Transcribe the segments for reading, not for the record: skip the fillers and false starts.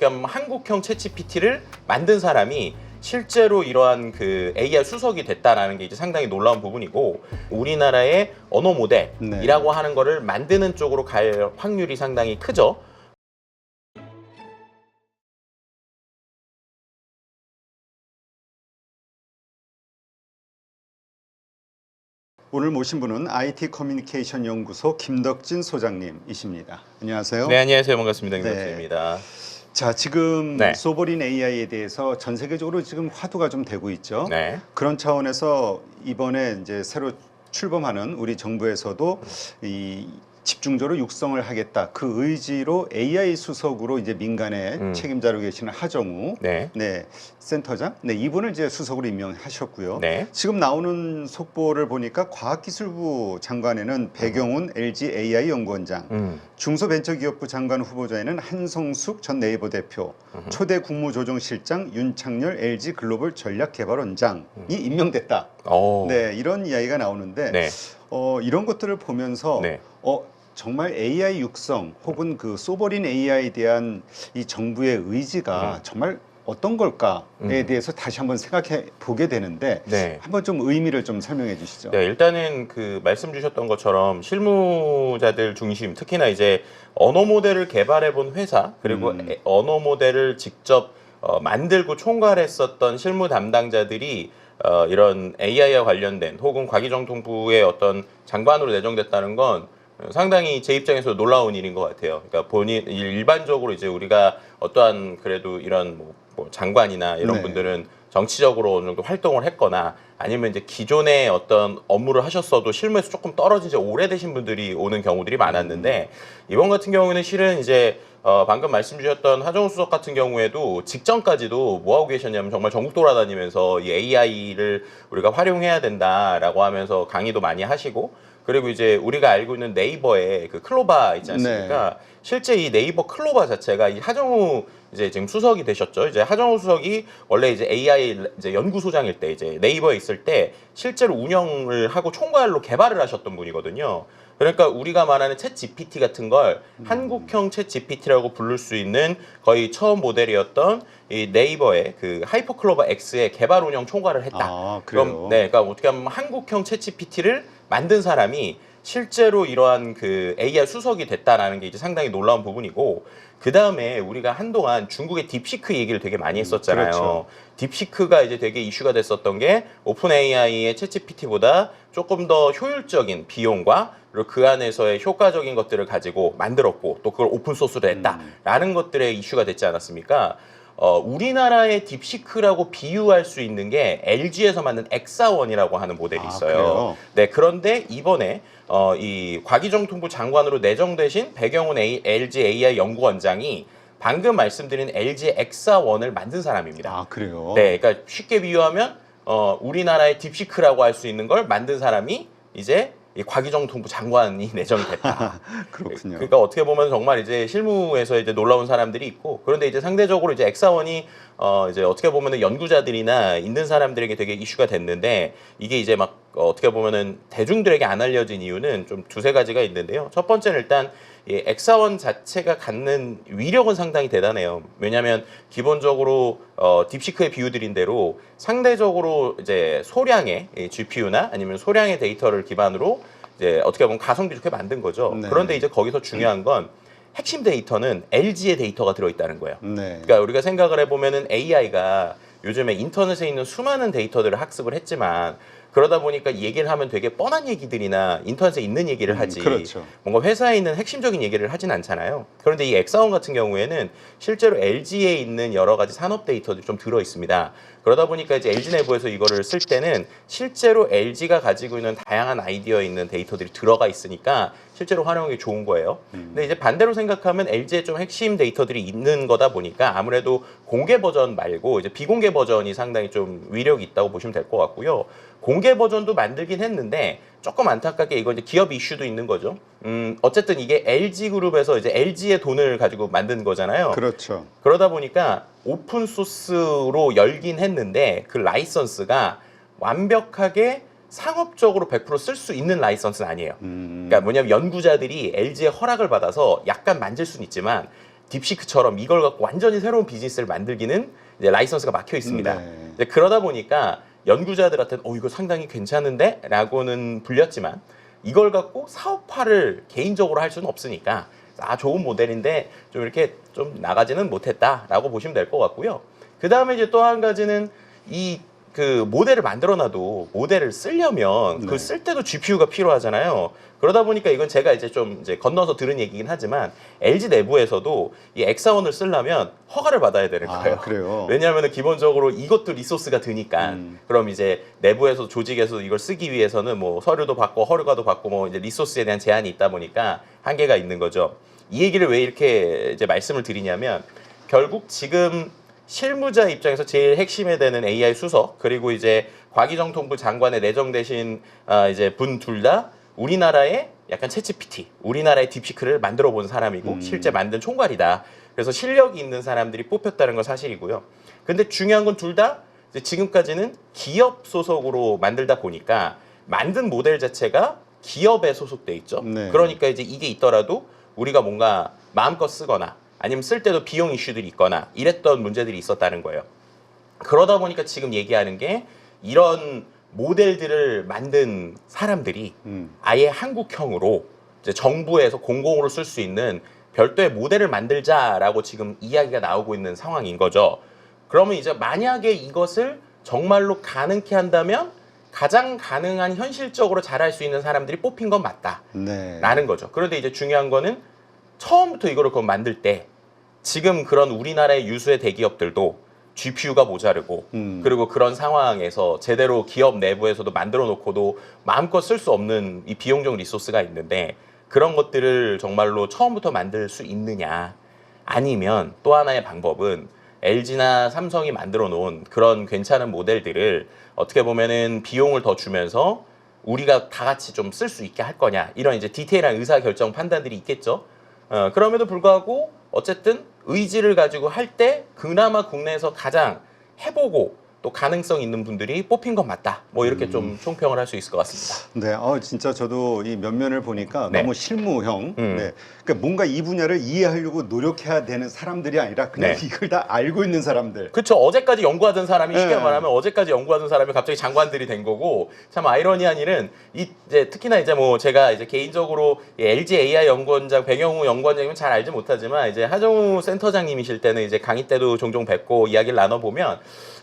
어떻게 하면 한국형 챗GPT를 만든 사람이 실제로 이러한 그 AI 수석이 됐다라는 게 이제 상당히 놀라운 부분이고, 우리나라의 언어 모델이라고 하는 거를 만드는 쪽으로 갈 확률이 상당히 크죠. 오늘 모신 분은 IT 커뮤니케이션 연구소 김덕진 소장님이십니다. 안녕하세요. 네, 안녕하세요. 반갑습니다. 네. 김덕진입니다. 자, 지금 네. 소버린 AI에 대해서 전 세계적으로 지금 화두가 좀 되고 있죠. 네. 그런 차원에서 이번에 이제 새로 출범하는 우리 정부에서도 이 집중적으로 육성을 하겠다, 그 의지로 AI 수석으로 이제 민간에 책임자로 계시는 하정우 네. 센터장, 이분을 이제 수석으로 임명하셨고요. 네. 지금 나오는 속보를 보니까 과학기술부 장관에는 배경훈 LG AI 연구원장, 중소벤처기업부 장관 후보자에는 한성숙 전 네이버 대표, 초대 국무조정실장 윤창열 LG 글로벌 전략개발원장이 임명됐다. 네, 이런 이야기가 나오는데 네. 이런 것들을 보면서 네. 정말 AI 육성 혹은 그 소버린 AI에 대한 이 정부의 의지가 정말 어떤 걸까에 대해서 다시 한번 생각해 보게 되는데, 네. 한번 좀 의미를 좀 설명해 주시죠. 네, 일단은 그 말씀 주셨던 것처럼 실무자들 중심, 특히나 이제 언어 모델을 개발해 본 회사, 그리고 언어 모델을 직접 만들고 총괄했었던 실무 담당자들이 이런 AI와 관련된 혹은 과기정통부의 어떤 장관으로 내정됐다는 건 상당히 제 입장에서 놀라운 일인 것 같아요. 그러니까 일반적으로 이제 우리가 어떠한 그래도 이런 뭐 장관이나 이런 분들은 정치적으로 어느 정도 활동을 했거나 아니면 이제 기존에 어떤 업무를 하셨어도 실무에서 조금 떨어진 지 오래되신 분들이 오는 경우들이 많았는데, 이번 같은 경우에는 실은 이제 방금 말씀 주셨던 하정우 수석 같은 경우에도 직전까지도 뭐 하고 계셨냐면 정말 전국 돌아다니면서 이 AI를 우리가 활용해야 된다라고 하면서 강의도 많이 하시고, 그리고 이제 우리가 알고 있는 네이버의 그 클로바 있지 않습니까? 실제 이 네이버 클로바 자체가 이 하정우 이제 지금 수석이 되셨죠. 이제 하정우 수석이 원래 이제 AI 이제 연구소장일 때 이제 네이버에 있을 때 실제로 운영을 하고 총괄로 개발을 하셨던 분이거든요. 그러니까 우리가 말하는 챗 GPT 같은 걸 한국형 챗 GPT라고 부를 수 있는 거의 처음 모델이었던 이 네이버의 그 하이퍼클로버 X의 개발 운영 총괄을 했다. 그럼 그러니까 어떻게 하면 한국형 챗 GPT를 만든 사람이 실제로 이러한 그 AI 수석이 됐다라는 게 이제 상당히 놀라운 부분이고, 그 다음에 우리가 한동안 중국의 딥시크 얘기를 되게 많이 했었잖아요. 그렇죠. 딥시크가 이제 되게 이슈가 됐었던 게 오픈 AI의 챗GPT보다 조금 더 효율적인 비용과 그리고 그 안에서의 효과적인 것들을 가지고 만들었고 또 그걸 오픈 소스로 했다라는 것들의 이슈가 됐지 않았습니까? 우리나라의 딥시크라고 비유할 수 있는 게 LG에서 만든 엑사원이라고 하는 모델이 있어요. 네, 그런데 이번에 이 과기정통부 장관으로 내정되신 배경훈 LG AI 연구원장이 방금 말씀드린 LG 엑사원을 만든 사람입니다. 아, 그래요? 네, 그러니까 쉽게 비유하면 우리나라의 딥시크라고 할 수 있는 걸 만든 사람이 이제 이 과기정통부 장관이 내정이 됐다. 그렇군요. 그러니까 어떻게 보면 정말 이제 실무에서 이제 놀라운 사람들이 있고, 그런데 이제 상대적으로 이제 엑사원이 이제 어떻게 보면은 연구자들이나 있는 사람들에게 되게 이슈가 됐는데, 이게 이제 막 어떻게 보면은 대중들에게 안 알려진 이유는 좀 두세 가지가 있는데요. 첫 번째는 일단 이 엑사원 자체가 갖는 위력은 상당히 대단해요. 왜냐하면 기본적으로 딥시크의 비유드린 대로 상대적으로 이제 소량의 GPU나 아니면 소량의 데이터를 기반으로 이제 어떻게 보면 가성비 좋게 만든 거죠. 그런데 이제 거기서 중요한 건 핵심 데이터는 LG의 데이터가 들어있다는 거예요. 그러니까 우리가 생각을 해보면은 AI가 요즘에 인터넷에 있는 수많은 데이터들을 학습을 했지만, 그러다 보니까 얘기를 하면 되게 뻔한 얘기들이나 인터넷에 있는 얘기를 하지, 뭔가 회사에 있는 핵심적인 얘기를 하진 않잖아요. 그런데 이 엑사원 같은 경우에는 실제로 LG에 있는 여러 가지 산업 데이터들이 좀 들어 있습니다. 그러다 보니까 이제 LG 내부에서 이거를 쓸 때는 실제로 LG가 가지고 있는 다양한 아이디어에 있는 데이터들이 들어가 있으니까 실제로 활용하기 좋은 거예요. 근데 이제 반대로 생각하면 LG에 좀 핵심 데이터들이 있는 거다 보니까 아무래도 공개 버전 말고 이제 비공개 버전이 상당히 좀 위력이 있다고 보시면 될 것 같고요. 공개 버전도 만들긴 했는데 조금 안타깝게 이거 이제 기업 이슈도 있는 거죠. 어쨌든 이게 LG 그룹에서 이제 LG의 돈을 가지고 만든 거잖아요. 그렇죠. 그러다 보니까 오픈 소스로 열긴 했는데 그 라이선스가 완벽하게 상업적으로 100% 쓸 수 있는 라이선스는 아니에요. 그러니까 뭐냐면 연구자들이 LG의 허락을 받아서 약간 만질 수는 있지만 딥시크처럼 이걸 갖고 완전히 새로운 비즈니스를 만들기는 이제 라이선스가 막혀 있습니다. 네. 이제 그러다 보니까 연구자들한테는 이거 상당히 괜찮은데? 라고는 불렸지만 이걸 갖고 사업화를 개인적으로 할 수는 없으니까 좋은 모델인데 좀 이렇게 좀 나가지는 못했다라고 보시면 될 것 같고요. 그 다음에 이제 또 한 가지는 그 모델을 만들어놔도 모델을 쓰려면 네. 그 쓸 때도 GPU가 필요하잖아요. 그러다 보니까 이건 제가 이제 좀 이제 건너서 들은 얘기긴 하지만 LG 내부에서도 이 X4원을 쓰려면 허가를 받아야 되는 거예요. 그래요? 왜냐하면 기본적으로 이것도 리소스가 드니까 그럼 이제 내부에서 조직에서 이걸 쓰기 위해서는 뭐 서류도 받고 허가도 받고 뭐 이제 리소스에 대한 제한이 있다 보니까 한계가 있는 거죠. 이 얘기를 왜 이렇게 이제 말씀을 드리냐면 결국 지금 실무자 입장에서 제일 핵심에 되는 AI 수석 그리고 이제 과기정통부 장관에 내정되신 이제 분 둘 다 우리나라의 약간 챗GPT, 우리나라의 딥시크를 만들어 본 사람이고 실제 만든 총괄이다. 그래서 실력이 있는 사람들이 뽑혔다는 건 사실이고요. 근데 중요한 건 둘 다 지금까지는 기업 소속으로 만들다 보니까 만든 모델 자체가 기업에 소속돼 있죠. 네. 그러니까 이제 이게 있더라도 우리가 뭔가 마음껏 쓰거나 아니면 쓸 때도 비용 이슈들이 있거나 이랬던 문제들이 있었다는 거예요. 그러다 보니까 지금 얘기하는 게 이런 모델들을 만든 사람들이 아예 한국형으로 이제 정부에서 공공으로 쓸 수 있는 별도의 모델을 만들자라고 지금 이야기가 나오고 있는 상황인 거죠. 그러면 이제 만약에 이것을 정말로 가능케 한다면 가장 가능한 현실적으로 잘할 수 있는 사람들이 뽑힌 건 맞다라는 네. 거죠. 그런데 이제 중요한 거는 처음부터 이거를 그럼 만들 때 지금 그런 우리나라의 유수의 대기업들도 GPU가 모자르고 그리고 그런 상황에서 제대로 기업 내부에서도 만들어 놓고도 마음껏 쓸 수 없는 이 비용적 리소스가 있는데 그런 것들을 정말로 처음부터 만들 수 있느냐 아니면 또 하나의 방법은 LG나 삼성이 만들어 놓은 그런 괜찮은 모델들을 어떻게 보면은 비용을 더 주면서 우리가 다 같이 좀 쓸 수 있게 할 거냐 이런 이제 디테일한 의사결정 판단들이 있겠죠. 그럼에도 불구하고 어쨌든 의지를 가지고 할 때 그나마 국내에서 가장 해보고 또 가능성 있는 분들이 뽑힌 건 맞다. 뭐 이렇게 좀 총평을 할 수 있을 것 같습니다. 네, 진짜 저도 이 면면을 보니까 네. 너무 실무형. 네, 그러니까 뭔가 이 분야를 이해하려고 노력해야 되는 사람들이 아니라 그냥 네. 이걸 다 알고 있는 사람들. 그렇죠. 어제까지 연구하던 사람이 쉽게 네. 말하면 어제까지 연구하던 사람이 갑자기 장관들이 된 거고 참 아이러니한 일은 이제 특히나 이제 뭐 제가 이제 개인적으로 LG AI 연구원장 백영우 연구원장님은 잘 알지 못하지만 이제 하정우 센터장님이실 때는 이제 강의 때도 종종 뵙고 이야기를 나눠 보면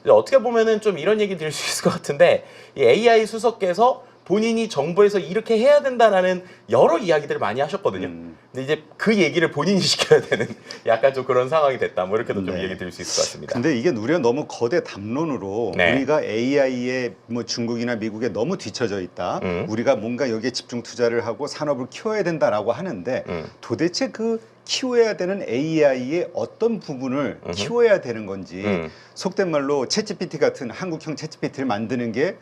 어떻게 보면은 좀 이런 얘기 드릴 수 있을 것 같은데 이 AI 수석께서 본인이 정부에서 이렇게 해야 된다라는 여러 이야기들을 많이 하셨거든요. 근데 이제 그 얘기를 본인이 시켜야 되는 약간 좀 그런 상황이 됐다. 뭐 이렇게도 좀 네. 얘기 드릴 수 있을 것 같습니다. 근데 이게 우리가 너무 거대 담론으로 네. 우리가 AI에 뭐 중국이나 미국에 너무 뒤처져 있다. 우리가 뭔가 여기에 집중 투자를 하고 산업을 키워야 된다라고 하는데 도대체 그 키워야 되는 AI의 어떤 부분을 키워야 되는 건지 속된 말로 챗GPT 같은 한국형 챗GPT를 만드는 게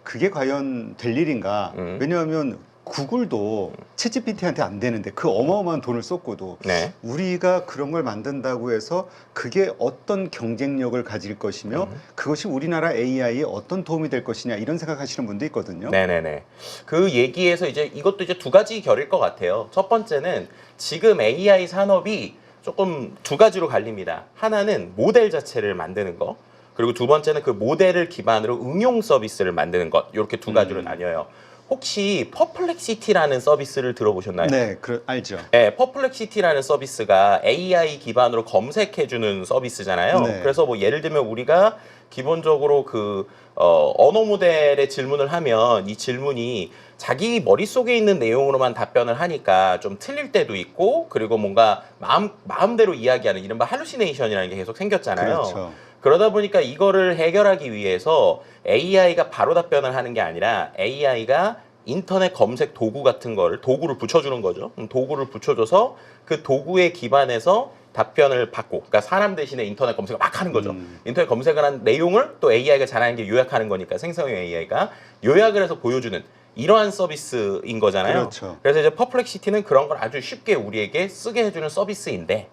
그게 과연 될 일인가? 왜냐하면 구글도 챗GPT한테 안 되는데 그 어마어마한 돈을 썼고도 네. 우리가 그런 걸 만든다고 해서 그게 어떤 경쟁력을 가질 것이며 그것이 우리나라 AI에 어떤 도움이 될 것이냐 이런 생각하시는 분도 있거든요. 네네네. 그 얘기에서 이제 이것도 이제 두 가지 결일 것 같아요. 첫 번째는 지금 AI 산업이 조금 두 가지로 갈립니다. 하나는 모델 자체를 만드는 거. 그리고 두 번째는 그 모델을 기반으로 응용 서비스를 만드는 것. 이렇게 두 가지로 나뉘어요. 혹시 퍼플렉시티라는 서비스를 들어보셨나요? 네, 알죠. 네, 퍼플렉시티라는 서비스가 AI 기반으로 검색해주는 서비스잖아요. 네. 그래서 뭐 예를 들면 우리가 기본적으로 그 언어 모델에 질문을 하면 이 질문이 자기 머릿속에 있는 내용으로만 답변을 하니까 좀 틀릴 때도 있고 그리고 뭔가 마음대로 이야기하는 이른바 할루시네이션이라는 게 계속 생겼잖아요. 그렇죠. 그러다 보니까 이거를 해결하기 위해서 AI가 바로 답변을 하는 게 아니라 AI가 인터넷 검색 도구 같은 거를 도구를 붙여주는 거죠. 도구를 붙여줘서 그 도구에 기반해서 답변을 받고, 그러니까 사람 대신에 인터넷 검색을 막 하는 거죠. 인터넷 검색을 한 내용을 또 AI가 잘하는 게 요약하는 거니까 생성형 AI가 요약을 해서 보여주는 이러한 서비스인 거잖아요. 그렇죠. 그래서 이제 퍼플렉시티는 그런 걸 아주 쉽게 우리에게 쓰게 해주는 서비스인데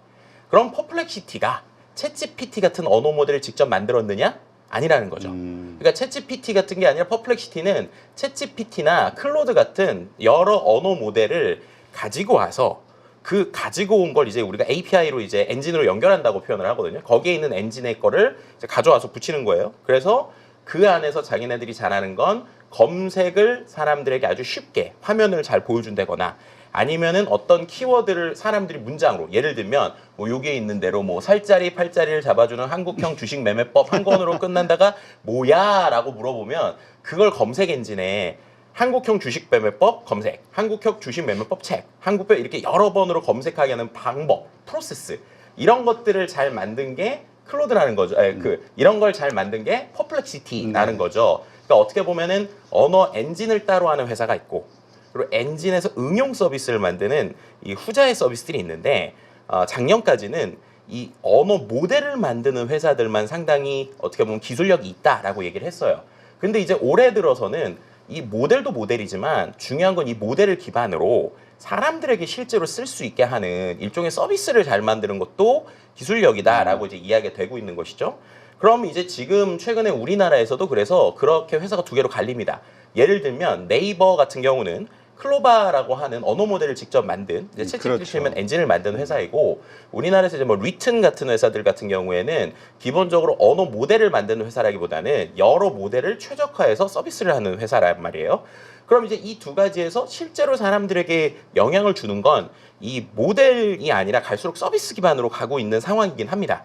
그럼 퍼플렉시티가 챗GPT 같은 언어 모델을 직접 만들었느냐? 아니라는 거죠. 그러니까 챗GPT 같은 게 아니라 퍼플렉시티는 챗GPT나 클로드 같은 여러 언어 모델을 가지고 와서 그 가지고 온 걸 이제 우리가 API로 이제 엔진으로 연결한다고 표현을 하거든요. 거기에 있는 엔진의 거를 이제 가져와서 붙이는 거예요. 그래서 그 안에서 자기네들이 잘하는 건 검색을 사람들에게 아주 쉽게 화면을 잘 보여준다거나 아니면은 어떤 키워드를 사람들이 문장으로 예를 들면 뭐 여기에 있는 대로 뭐 살짜리 팔짜리를 잡아주는 한국형 주식 매매법 한 권으로 끝난다가 뭐야라고 물어보면 그걸 검색 엔진에 한국형 주식 매매법 검색, 한국형 주식 매매법 책, 한국형 이렇게 여러 번으로 검색하게 하는 방법, 프로세스 이런 것들을 잘 만든 게 클로드라는 거죠. 이런 걸 잘 만든 게 퍼플렉시티라는 거죠. 그러니까 어떻게 보면은 언어 엔진을 따로 하는 회사가 있고 그리고 엔진에서 응용 서비스를 만드는 이 후자의 서비스들이 있는데 작년까지는 이 언어 모델을 만드는 회사들만 상당히 어떻게 보면 기술력이 있다라고 얘기를 했어요. 근데 이제 올해 들어서는 이 모델도 모델이지만 중요한 건 이 모델을 기반으로 사람들에게 실제로 쓸 수 있게 하는 일종의 서비스를 잘 만드는 것도 기술력이다라고 이제 이야기가 되고 있는 것이죠. 그럼 이제 지금 최근에 우리나라에서도 그래서 그렇게 회사가 두 개로 갈립니다. 예를 들면 네이버 같은 경우는 클로바라고 하는 언어 모델을 직접 만든 이제 채찍 치면 엔진을 만드는 회사이고 우리나라에서 이제 뭐 리튼 같은 회사들 같은 경우에는 기본적으로 언어 모델을 만드는 회사라기보다는 여러 모델을 최적화해서 서비스를 하는 회사란 말이에요. 그럼 이제 이 두 가지에서 실제로 사람들에게 영향을 주는 건 이 모델이 아니라 갈수록 서비스 기반으로 가고 있는 상황이긴 합니다.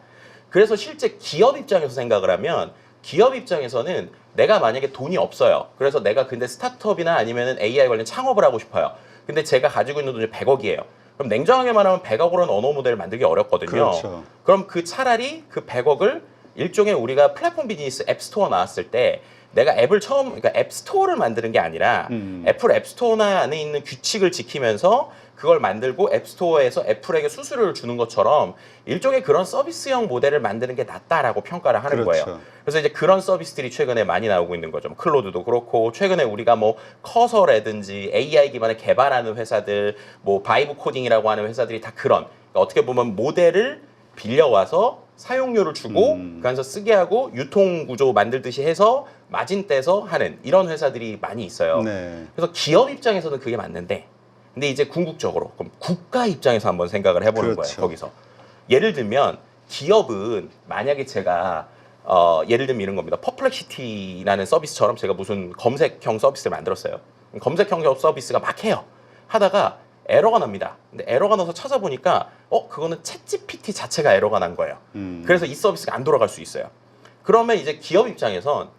그래서 실제 기업 입장에서 생각을 하면 기업 입장에서는 내가 만약에 돈이 없어요. 그래서 내가 근데 스타트업이나 아니면 AI 관련 창업을 하고 싶어요. 근데 제가 가지고 있는 돈이 100억이에요. 그럼 냉정하게 말하면 100억으로는 언어 모델을 만들기 어렵거든요. 그렇죠. 그럼 그 차라리 그 100억을 일종의 우리가 플랫폼 비즈니스 앱스토어 나왔을 때 내가 앱을 그러니까 앱스토어를 만드는 게 아니라 애플 앱스토어나 안에 있는 규칙을 지키면서 그걸 만들고 앱스토어에서 애플에게 수수료를 주는 것처럼 일종의 그런 서비스형 모델을 만드는 게 낫다라고 평가를 하는 거예요. 그래서 이제 그런 서비스들이 최근에 많이 나오고 있는 거죠. 클로드도 그렇고 최근에 우리가 뭐 커서라든지 AI 기반을 개발하는 회사들, 뭐 바이브 코딩이라고 하는 회사들이 다 그런 그러니까 어떻게 보면 모델을 빌려와서 사용료를 주고 그래서 쓰게 하고 유통 구조 만들듯이 해서 마진 떼서 하는 이런 회사들이 많이 있어요. 네. 그래서 기업 입장에서는 그게 맞는데 근데 이제 궁극적으로 그럼 국가 입장에서 한번 생각을 해보는 거예요. 거기서 예를 들면 기업은 만약에 제가 예를 들면 이런 겁니다. 퍼플렉시티라는 서비스처럼 제가 무슨 검색형 서비스를 만들었어요. 검색형 서비스가 막 해요. 하다가 에러가 납니다. 근데 에러가 나서 찾아보니까 그거는 챗GPT 자체가 에러가 난 거예요. 그래서 이 서비스가 안 돌아갈 수 있어요. 그러면 이제 기업 입장에선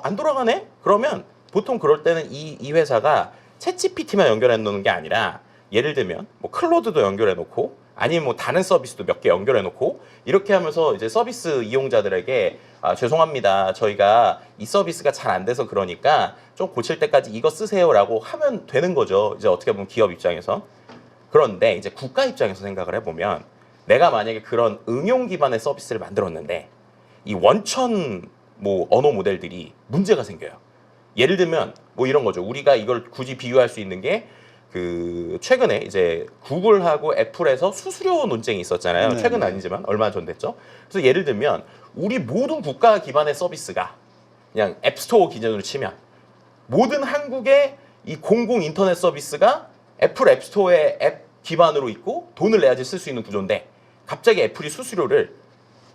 안 돌아가네? 그러면 보통 그럴 때는 이 회사가 챗GPT만 연결해 놓는 게 아니라 예를 들면 뭐 클로드도 연결해 놓고 아니면 뭐 다른 서비스도 몇 개 연결해 놓고 이렇게 하면서 이제 서비스 이용자들에게 죄송합니다. 저희가 이 서비스가 잘 안 돼서 그러니까 좀 고칠 때까지 이거 쓰세요라고 하면 되는 거죠. 이제 어떻게 보면 기업 입장에서. 그런데 이제 국가 입장에서 생각을 해보면 내가 만약에 그런 응용 기반의 서비스를 만들었는데 이 원천 뭐 언어 모델들이 문제가 생겨요. 예를 들면 뭐 이런 거죠. 우리가 이걸 굳이 비유할 수 있는 게 그 최근에 이제 구글하고 애플에서 수수료 논쟁이 있었잖아요. 최근 아니지만 얼마 전 됐죠. 그래서 예를 들면 우리 모든 국가 기반의 서비스가 그냥 앱스토어 기준으로 치면 모든 한국의 이 공공 인터넷 서비스가 애플 앱스토어의 앱 기반으로 있고 돈을 내야지 쓸 수 있는 구조인데 갑자기 애플이 수수료를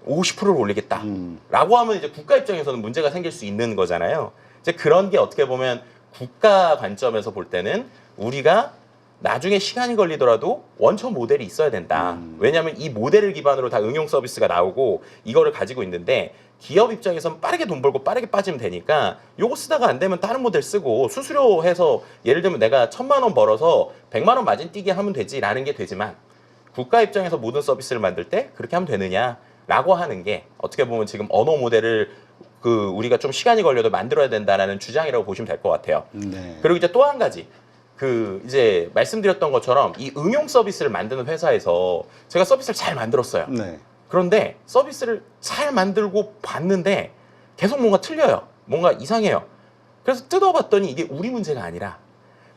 50%를 올리겠다라고 하면 이제 국가 입장에서는 문제가 생길 수 있는 거잖아요. 이제 그런 게 어떻게 보면 국가 관점에서 볼 때는 우리가 나중에 시간이 걸리더라도 원천 모델이 있어야 된다. 왜냐하면 이 모델을 기반으로 다 응용 서비스가 나오고 이거를 가지고 있는데 기업 입장에서는 빠르게 돈 벌고 빠르게 빠지면 되니까 요거 쓰다가 안 되면 다른 모델 쓰고 수수료 해서 예를 들면 내가 1,000만 원 벌어서 100만 원 마진 뛰게 하면 되지라는 게 되지만 국가 입장에서 모든 서비스를 만들 때 그렇게 하면 되느냐라고 하는 게 어떻게 보면 지금 언어 모델을 우리가 좀 시간이 걸려도 만들어야 된다라는 주장이라고 보시면 될 것 같아요. 그리고 이제 또 한 가지 이제 말씀드렸던 것처럼 이 응용 서비스를 만드는 회사에서 제가 서비스를 잘 만들었어요. 그런데 서비스를 잘 만들고 봤는데 계속 뭔가 틀려요. 뭔가 이상해요. 그래서 뜯어봤더니 이게 우리 문제가 아니라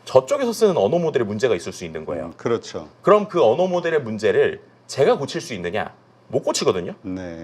저쪽에서 쓰는 언어 모델에 문제가 있을 수 있는 거예요. 그렇죠. 그럼 그 언어 모델의 문제를 제가 고칠 수 있느냐? 못 고치거든요.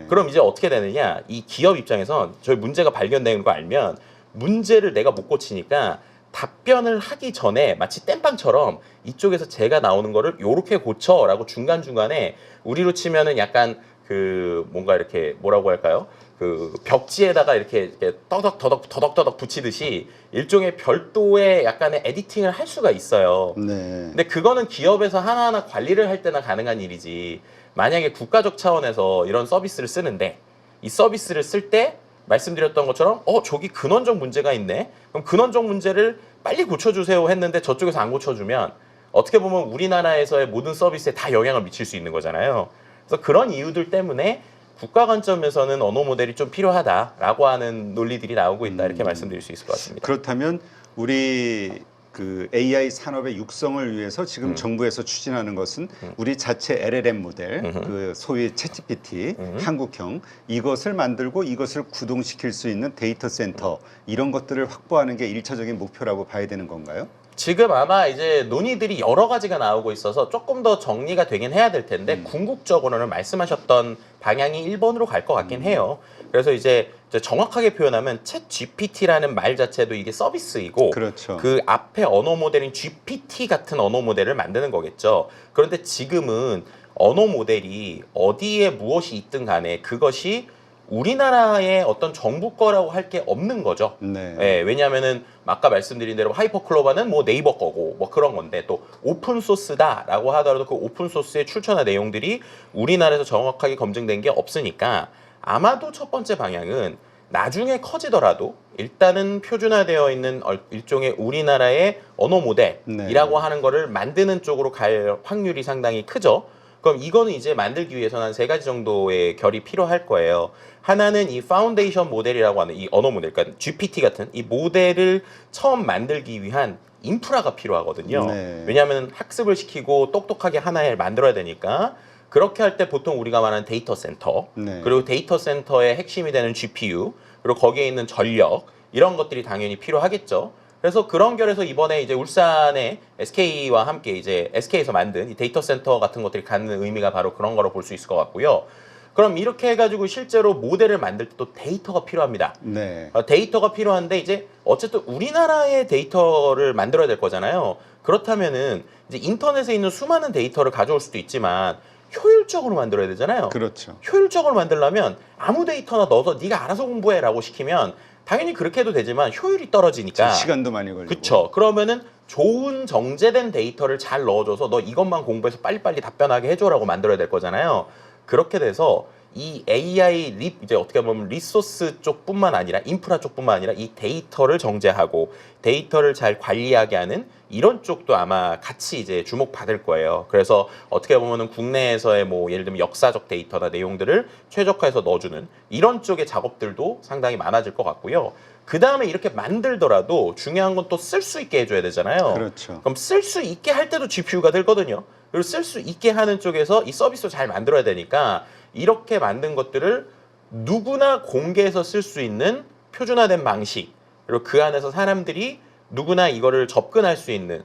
그럼 이제 어떻게 되느냐? 이 기업 입장에선 저희 문제가 발견되는 거 알면 문제를 내가 못 고치니까 답변을 하기 전에 마치 땜빵처럼 이쪽에서 제가 나오는 거를 요렇게 고쳐라고 중간중간에 우리로 치면은 약간 그 뭔가 이렇게 뭐라고 할까요? 그 벽지에다가 이렇게 더덕더덕 붙이듯이 일종의 별도의 약간의 에디팅을 할 수가 있어요. 네. 근데 그거는 기업에서 하나하나 관리를 할 때나 가능한 일이지. 만약에 국가적 차원에서 이런 서비스를 쓰는데 이 서비스를 쓸 때 말씀드렸던 것처럼 저기 근원적 문제가 있네. 그럼 근원적 문제를 빨리 고쳐주세요 했는데 저쪽에서 안 고쳐주면 어떻게 보면 우리나라에서의 모든 서비스에 다 영향을 미칠 수 있는 거잖아요. 그래서 그런 이유들 때문에 국가 관점에서는 언어 모델이 좀 필요하다라고 하는 논리들이 나오고 있다 이렇게 말씀드릴 수 있을 것 같습니다. 그렇다면 우리 그 AI 산업의 육성을 위해서 지금 정부에서 추진하는 것은 우리 자체 LLM 모델, 그 소위 챗GPT 한국형 이것을 만들고 이것을 구동시킬 수 있는 데이터 센터 이런 것들을 확보하는 게 일차적인 목표라고 봐야 되는 건가요? 지금 아마 이제 논의들이 여러 가지가 나오고 있어서 조금 더 정리가 되긴 해야 될 텐데 궁극적으로는 말씀하셨던 방향이 1번으로 갈 것 같긴 해요. 그래서 이제 정확하게 표현하면 챗 GPT라는 말 자체도 이게 서비스이고 그렇죠. 그 앞에 언어 모델인 GPT 같은 언어 모델을 만드는 거겠죠. 그런데 지금은 언어 모델이 어디에 무엇이 있든 간에 그것이 우리나라의 어떤 정부 거라고 할 게 없는 거죠. 네. 예, 왜냐하면은 아까 말씀드린 대로 하이퍼클로바는 뭐 네이버 거고 뭐 그런 건데 또 오픈 소스다라고 하더라도 그 오픈 소스의 출처나 내용들이 우리나라에서 정확하게 검증된 게 없으니까 아마도 첫 번째 방향은 나중에 커지더라도 일단은 표준화되어 있는 일종의 우리나라의 언어 모델이라고 하는 거를 만드는 쪽으로 갈 확률이 상당히 크죠. 그럼 이거는 이제 만들기 위해서는 한 3가지 정도의 결이 필요할 거예요. 하나는 이 파운데이션 모델이라고 하는 이 언어 모델, 그러니까 GPT 같은 이 모델을 처음 만들기 위한 인프라가 필요하거든요. 네. 왜냐하면 학습을 시키고 똑똑하게 하나에 만들어야 되니까 그렇게 할 때 보통 우리가 말하는 데이터 센터, 네. 그리고 데이터 센터의 핵심이 되는 GPU, 그리고 거기에 있는 전력 이런 것들이 당연히 필요하겠죠. 그래서 그런 결에서 이번에 이제 울산의 SK와 함께 이제 SK에서 만든 이 데이터 센터 같은 것들이 갖는 의미가 바로 그런 거로 볼 수 있을 것 같고요. 그럼 이렇게 해가지고 실제로 모델을 만들 때 또 데이터가 필요합니다. 네. 데이터가 필요한데 이제 어쨌든 우리나라의 데이터를 만들어야 될 거잖아요. 그렇다면은 이제 인터넷에 있는 수많은 데이터를 가져올 수도 있지만 효율적으로 만들어야 되잖아요. 그렇죠. 효율적으로 만들려면 아무 데이터나 넣어서 네가 알아서 공부해라고 시키면 당연히 그렇게 해도 되지만 효율이 떨어지니까 시간도 많이 걸리고. 그렇죠. 그러면은 좋은 정제된 데이터를 잘 넣어줘서 너 이것만 공부해서 빨리빨리 답변하게 해줘라고 만들어야 될 거잖아요. 그렇게 돼서 이 AI 이제 어떻게 보면 리소스 쪽뿐만 아니라 인프라 쪽뿐만 아니라 이 데이터를 정제하고 데이터를 잘 관리하게 하는 이런 쪽도 아마 같이 이제 주목받을 거예요. 그래서 어떻게 보면은 국내에서의 뭐 예를 들면 역사적 데이터나 내용들을 최적화해서 넣어주는 이런 쪽의 작업들도 상당히 많아질 것 같고요. 그 다음에 이렇게 만들더라도 중요한 건 또 쓸 수 있게 해줘야 되잖아요. 그렇죠. 그럼 쓸 수 있게 할 때도 GPU가 들거든요. 그리고 쓸 수 있게 하는 쪽에서 이 서비스를 잘 만들어야 되니까 이렇게 만든 것들을 누구나 공개해서 쓸 수 있는 표준화된 방식, 그리고 그 안에서 사람들이 누구나 이거를 접근할 수 있는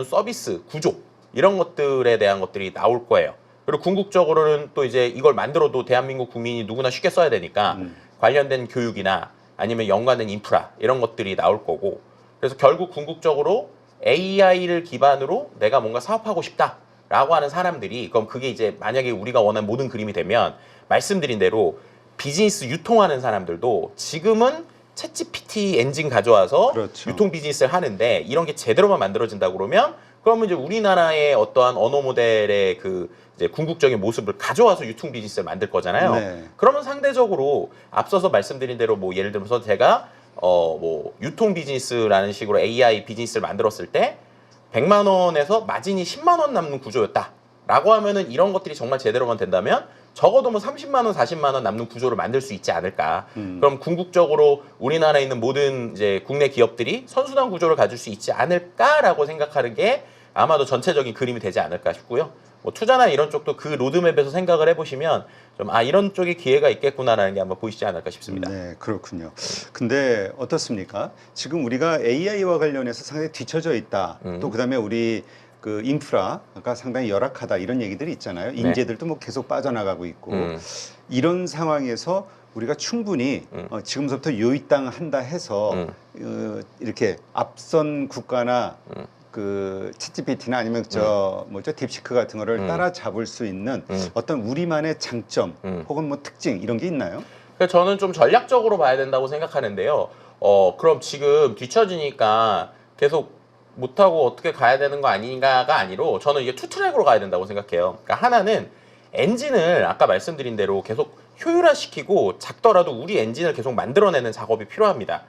서비스 구조 이런 것들에 대한 것들이 나올 거예요. 그리고 궁극적으로는 또 이제 이걸 만들어도 대한민국 국민이 누구나 쉽게 써야 되니까 관련된 교육이나 아니면 연관된 인프라 이런 것들이 나올 거고, 그래서 결국 궁극적으로 AI를 기반으로 내가 뭔가 사업하고 싶다라고 하는 사람들이, 그럼 그게 이제 만약에 우리가 원하는 모든 그림이 되면 말씀드린 대로 비즈니스 유통하는 사람들도 지금은 챗GPT 엔진 가져와서 그렇죠. 유통 비즈니스를 하는데 이런 게 제대로만 만들어진다고 그러면 이제 우리나라의 어떠한 언어 모델의 그 이제 궁극적인 모습을 가져와서 유통 비즈니스를 만들 거잖아요. 네. 그러면 상대적으로 앞서서 말씀드린 대로 뭐 예를 들어서 제가 뭐 유통 비즈니스라는 식으로 AI 비즈니스를 만들었을 때 100만 원에서 마진이 10만 원 남는 구조였다라고 하면은 이런 것들이 정말 제대로만 된다면 적어도 뭐 30만 원, 40만 원 남는 구조를 만들 수 있지 않을까. 그럼 궁극적으로 우리나라에 있는 모든 이제 국내 기업들이 선순환 구조를 가질 수 있지 않을까라고 생각하는 게 아마도 전체적인 그림이 되지 않을까 싶고요. 뭐 투자나 이런 쪽도 그 로드맵에서 생각을 해보시면 좀 이런 쪽에 기회가 있겠구나라는 게 아마 보이시지 않을까 싶습니다. 네, 그렇군요. 근데 어떻습니까? 지금 우리가 AI와 관련해서 상당히 뒤처져 있다. 또 그다음에 우리 그 인프라가 상당히 열악하다 이런 얘기들이 있잖아요. 인재들도 뭐 계속 빠져나가고 있고 이런 상황에서 우리가 충분히 지금부터 요입당한다 해서 이렇게 앞선 국가나 그 챗GPT나 아니면 저 뭐죠 딥시크 같은 거를 따라잡을 수 있는 어떤 우리만의 장점 혹은 뭐 특징 이런 게 있나요? 그래서 저는 좀 전략적으로 봐야 된다고 생각하는데요. 그럼 지금 뒤처지니까 계속 못하고 어떻게 가야 되는 거 아닌가가 아니로 저는 이게 투 트랙으로 가야 된다고 생각해요. 그러니까 하나는 엔진을 아까 말씀드린 대로 계속 효율화시키고 작더라도 우리 엔진을 계속 만들어내는 작업이 필요합니다.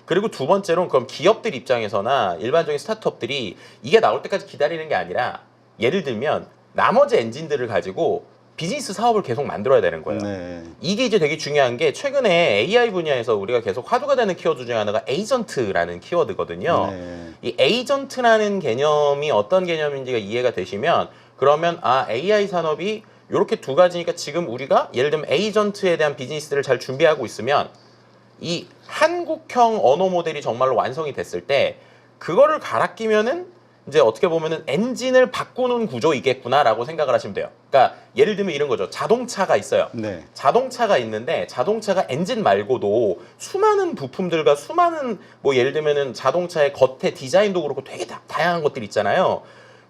그리고 두 번째로는 그럼 기업들 입장에서나 일반적인 스타트업들이 이게 나올 때까지 기다리는 게 아니라 예를 들면 나머지 엔진들을 가지고 비즈니스 사업을 계속 만들어야 되는 거예요. 네. 이게 이제 되게 중요한 게 최근에 AI 분야에서 우리가 계속 화두가 되는 키워드 중에 하나가 에이전트라는 키워드거든요. 네. 이 에이전트라는 개념이 어떤 개념인지가 이해가 되시면 그러면 AI 산업이 이렇게 두 가지니까 지금 우리가 예를 들면 에이전트에 대한 비즈니스를 잘 준비하고 있으면 이 한국형 언어 모델이 정말로 완성이 됐을 때 그거를 갈아 끼면은 이제 어떻게 보면은 엔진을 바꾸는 구조이겠구나라고 생각을 하시면 돼요. 그러니까 예를 들면 이런 거죠. 자동차가 있어요. 네. 자동차가 있는데 자동차가 엔진 말고도 수많은 부품들과 수많은 뭐 예를 들면은 자동차의 겉에 디자인도 그렇고 되게 다양한 것들이 있잖아요.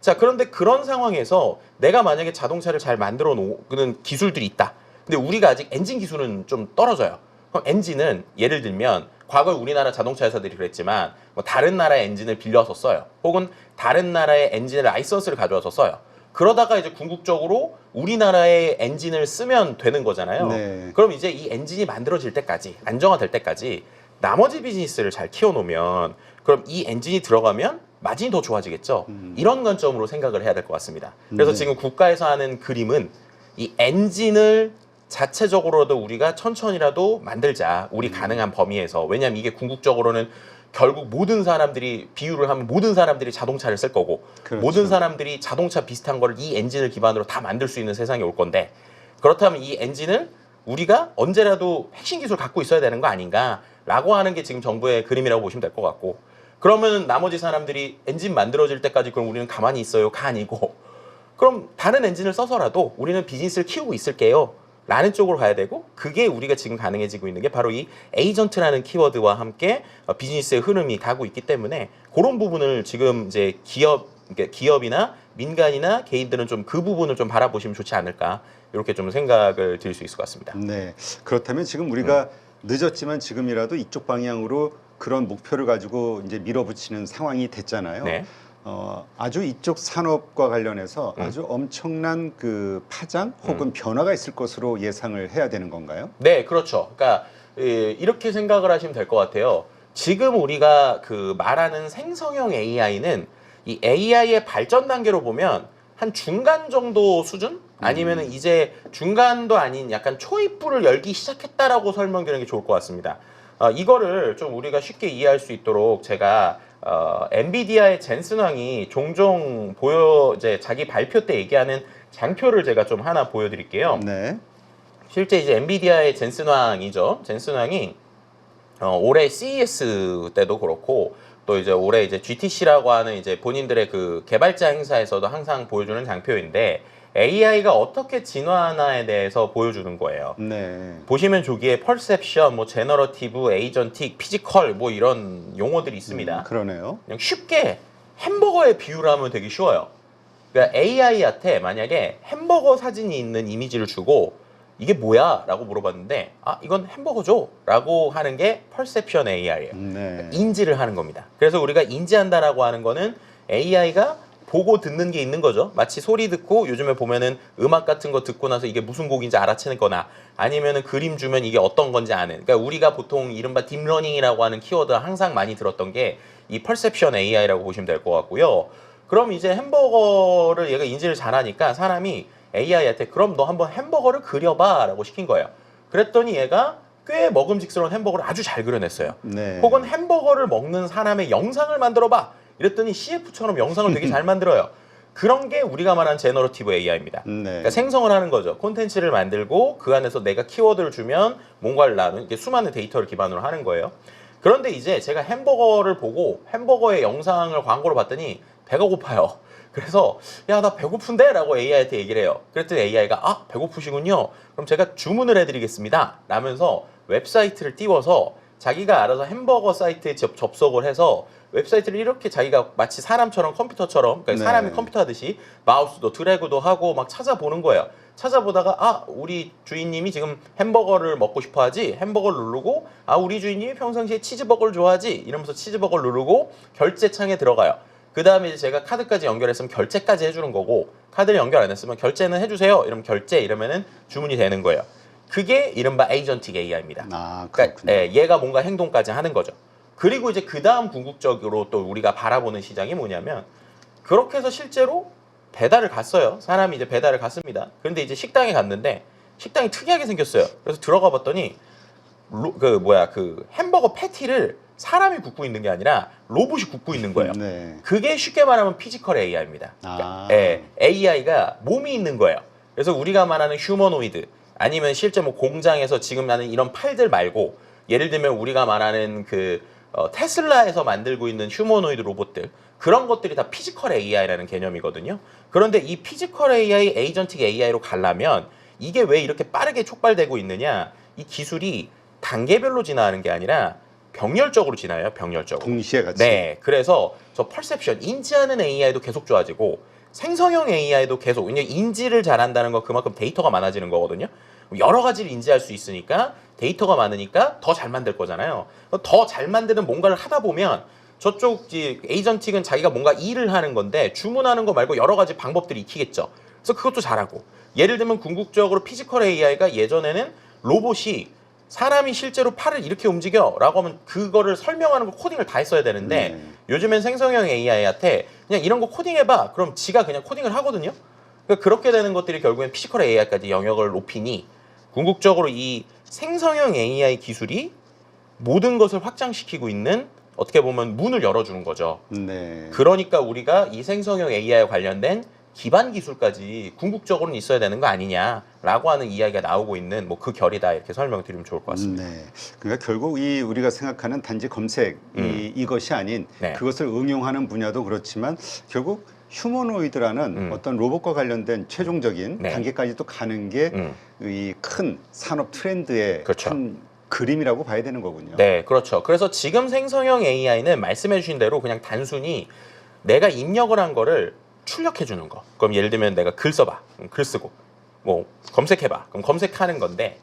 자, 그런데 그런 상황에서 내가 만약에 자동차를 잘 만들어 놓는 기술들이 있다. 근데 우리가 아직 엔진 기술은 좀 떨어져요. 그럼 엔진은 예를 들면 과거에 우리나라 자동차 회사들이 그랬지만 뭐 다른 나라의 엔진을 빌려서 써요. 혹은 다른 나라의 엔진의 라이선스를 가져와서 써요. 그러다가 이제 궁극적으로 우리나라의 엔진을 쓰면 되는 거잖아요. 네. 그럼 이제 이 엔진이 만들어질 때까지 안정화될 때까지 나머지 비즈니스를 잘 키워놓으면 그럼 이 엔진이 들어가면 마진이 더 좋아지겠죠. 이런 관점으로 생각을 해야 될 것 같습니다. 그래서 네. 지금 국가에서 하는 그림은 이 엔진을 자체적으로도 우리가 천천히라도 만들자. 우리 가능한 범위에서. 왜냐하면 이게 궁극적으로는 결국 모든 사람들이 비유를 하면 모든 사람들이 자동차를 쓸 거고 그렇죠. 모든 사람들이 자동차 비슷한 거를 이 엔진을 기반으로 다 만들 수 있는 세상이 올 건데 그렇다면 이 엔진을 우리가 언제라도 핵심 기술 갖고 있어야 되는 거 아닌가라고 하는 게 지금 정부의 그림이라고 보시면 될 것 같고 그러면 나머지 사람들이 엔진 만들어질 때까지 그럼 우리는 가만히 있어요가 아니고 그럼 다른 엔진을 써서라도 우리는 비즈니스를 키우고 있을게요. 라는 쪽으로 가야 되고 그게 우리가 지금 가능해지고 있는 게 바로 이 에이전트라는 키워드와 함께 비즈니스의 흐름이 가고 있기 때문에 그런 부분을 지금 이제 기업이나 민간이나 개인들은 좀 그 부분을 좀 바라보시면 좋지 않을까 이렇게 좀 생각을 드릴 수 있을 것 같습니다. 네. 그렇다면 지금 우리가 늦었지만 지금이라도 이쪽 방향으로 그런 목표를 가지고 이제 밀어붙이는 상황이 됐잖아요. 네. 아주 이쪽 산업과 관련해서 아주 엄청난 그 파장 혹은 변화가 있을 것으로 예상을 해야 되는 건가요? 네, 그렇죠. 그러니까 이렇게 생각을 하시면 될 것 같아요. 지금 우리가 그 말하는 생성형 AI는 이 AI의 발전 단계로 보면 한 중간 정도 수준? 아니면은 이제 중간도 아닌 약간 초입부를 열기 시작했다라고 설명드리는 게 좋을 것 같습니다. 이거를 좀 우리가 쉽게 이해할 수 있도록 제가 엔비디아의 젠슨 왕이 종종 이제 자기 발표 때 얘기하는 장표를 제가 좀 하나 보여드릴게요. 네. 실제 이제 엔비디아의 젠슨 왕이죠. 젠슨 왕이 올해 CES 때도 그렇고 또 이제 올해 이제 GTC라고 하는 이제 본인들의 그 개발자 행사에서도 항상 보여주는 장표인데 AI가 어떻게 진화하나에 대해서 보여주는 거예요. 네. 보시면 저기에 펄셉션, 뭐 제너러티브, 에이전틱, 피지컬 뭐 이런 용어들이 있습니다. 그러네요. 그냥 쉽게 햄버거에 비유를 하면 되게 쉬워요. 그러니까 AI한테 만약에 햄버거 사진이 있는 이미지를 주고 이게 뭐야? 라고 물어봤는데 이건 햄버거죠? 라고 하는 게 펄셉션 AI예요. 네. 인지를 하는 겁니다. 그래서 우리가 인지한다라고 하는 거는 AI가 보고 듣는 게 있는 거죠. 마치 소리 듣고 요즘에 보면은 음악 같은 거 듣고 나서 이게 무슨 곡인지 알아채는 거나 아니면은 그림 주면 이게 어떤 건지 아는. 그러니까 우리가 보통 이른바 딥러닝이라고 하는 키워드 항상 많이 들었던 게 이 펄셉션 AI라고 보시면 될 것 같고요. 그럼 이제 햄버거를 얘가 인지를 잘하니까 사람이 AI한테 그럼 너 한번 햄버거를 그려봐 라고 시킨 거예요. 그랬더니 얘가 꽤 먹음직스러운 햄버거를 아주 잘 그려냈어요. 네. 혹은 햄버거를 먹는 사람의 영상을 만들어봐. 이랬더니 CF처럼 영상을 되게 잘 만들어요. 그런 게 우리가 말하는 제너러티브 AI입니다. 네. 그러니까 생성을 하는 거죠. 콘텐츠를 만들고 그 안에서 내가 키워드를 주면 뭔가를 나누는 이게 수많은 데이터를 기반으로 하는 거예요. 그런데 이제 제가 햄버거를 보고 햄버거의 영상을 광고로 봤더니 배가 고파요. 그래서 야, 나 배고픈데? 라고 AI한테 얘기를 해요. 그랬더니 AI가 아, 배고프시군요. 그럼 제가 주문을 해드리겠습니다. 라면서 웹사이트를 띄워서 자기가 알아서 햄버거 사이트에 접속을 해서 웹사이트를 이렇게 자기가 마치 사람처럼 컴퓨터처럼 그러니까 네. 사람이 컴퓨터 하듯이 마우스도 드래그도 하고 막 찾아보는 거예요. 찾아보다가 아, 우리 주인님이 지금 햄버거를 먹고 싶어 하지? 햄버거를 누르고 아, 우리 주인님이 평상시에 치즈버거를 좋아하지? 이러면서 치즈버거를 누르고 결제창에 들어가요. 그 다음에 이제 제가 카드까지 연결했으면 결제까지 해주는 거고 카드를 연결 안 했으면 결제는 해주세요. 이러면 결제 이러면은 주문이 되는 거예요. 그게 이른바 에이전틱 AI입니다. 아, 그러니까 그렇군요. 얘가 뭔가 행동까지 하는 거죠. 그리고 이제 그 다음 궁극적으로 또 우리가 바라보는 시장이 뭐냐면 그렇게 해서 실제로 배달을 갔어요. 사람이 이제 배달을 갔습니다. 그런데 이제 식당에 갔는데 식당이 특이하게 생겼어요. 그래서 들어가 봤더니 그 햄버거 패티를 사람이 굽고 있는 게 아니라 로봇이 굽고 있는 거예요. 네. 그게 쉽게 말하면 피지컬 AI입니다. 아. AI가 몸이 있는 거예요. 그래서 우리가 말하는 휴머노이드 아니면 실제 뭐 공장에서 지금 나는 이런 팔들 말고 예를 들면 우리가 말하는 테슬라에서 만들고 있는 휴머노이드 로봇들 그런 것들이 다 피지컬 AI라는 개념이거든요. 그런데 이 피지컬 AI, 에이전틱 AI로 가려면 이게 왜 이렇게 빠르게 촉발되고 있느냐? 이 기술이 단계별로 진화하는 게 아니라 병렬적으로 진화해요. 병렬적으로. 동시에 같이. 네, 그래서 저 퍼셉션, 인지하는 AI도 계속 좋아지고 생성형 AI도 계속, 왜냐면 인지를 잘한다는 건 그만큼 데이터가 많아지는 거거든요. 여러 가지를 인지할 수 있으니까 데이터가 많으니까 더 잘 만들 거잖아요. 더 잘 만드는 뭔가를 하다 보면 저쪽 에이전틱은 자기가 뭔가 일을 하는 건데 주문하는 거 말고 여러 가지 방법들이 익히겠죠. 그래서 그것도 잘하고 예를 들면 궁극적으로 피지컬 AI가 예전에는 로봇이 사람이 실제로 팔을 이렇게 움직여 라고 하면 그거를 설명하는 거 코딩을 다 했어야 되는데 요즘엔 생성형 AI한테 그냥 이런 거 코딩해봐 그럼 지가 그냥 코딩을 하거든요. 그러니까 그렇게 되는 것들이 결국엔 피지컬 AI까지 영역을 높이니 궁극적으로 이 생성형 AI 기술이 모든 것을 확장시키고 있는 어떻게 보면 문을 열어주는 거죠. 네. 그러니까 우리가 이 생성형 AI와 관련된 기반 기술까지 궁극적으로는 있어야 되는 거 아니냐라고 하는 이야기가 나오고 있는 뭐 그 결이다 이렇게 설명드리면 좋을 것 같습니다. 네. 그러니까 결국 이 우리가 생각하는 단지 검색 이것이 아닌 네. 그것을 응용하는 분야도 그렇지만 결국 휴머노이드라는 어떤 로봇과 관련된 최종적인 네. 단계까지 또 가는 게 이 큰 산업 트렌드의 그렇죠. 큰 그림이라고 봐야 되는 거군요. 네, 그렇죠. 그래서 지금 생성형 AI는 말씀해 주신 대로 그냥 단순히 내가 입력을 한 거를 출력해 주는 거. 그럼 예를 들면 내가 글 써봐. 그럼 글 쓰고. 뭐 검색해봐. 그럼 검색하는 건데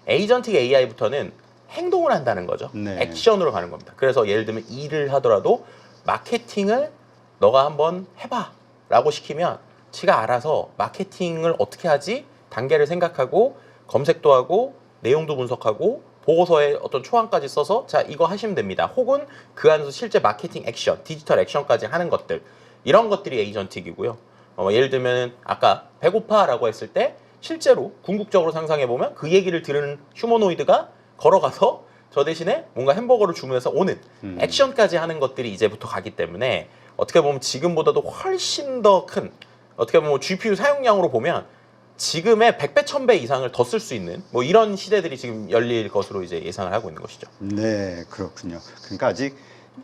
에이전틱 AI부터는 행동을 한다는 거죠. 네. 액션으로 가는 겁니다. 그래서 예를 들면 일을 하더라도 마케팅을 너가 한번 해봐 라고 시키면 지가 알아서 마케팅을 어떻게 하지? 단계를 생각하고 검색도 하고 내용도 분석하고 보고서에 어떤 초안까지 써서 자 이거 하시면 됩니다. 혹은 그 안에서 실제 마케팅 액션, 디지털 액션까지 하는 것들 이런 것들이 에이전틱이고요. 예를 들면 아까 배고파라고 했을 때 실제로 궁극적으로 상상해 보면 그 얘기를 들은 휴머노이드가 걸어가서 저 대신에 뭔가 햄버거를 주문해서 오는 액션까지 하는 것들이 이제부터 가기 때문에 어떻게 보면 지금보다도 훨씬 더 큰 어떻게 보면 GPU 사용량으로 보면 지금의 100배, 1000배 이상을 더 쓸 수 있는 뭐 이런 시대들이 지금 열릴 것으로 이제 예상을 하고 있는 것이죠. 네, 그렇군요. 그러니까 아직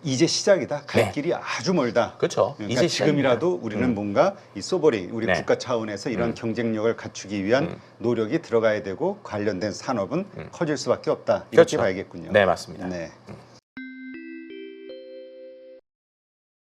이제 시작이다. 갈 네. 길이 아주 멀다. 그렇죠. 그러니까 지금이라도 우리는 뭔가 이 소버리 우리 네. 국가 차원에서 이런 경쟁력을 갖추기 위한 노력이 들어가야 되고 관련된 산업은 커질 수밖에 없다. 이렇게 그렇죠. 봐야겠군요. 네, 맞습니다. 네.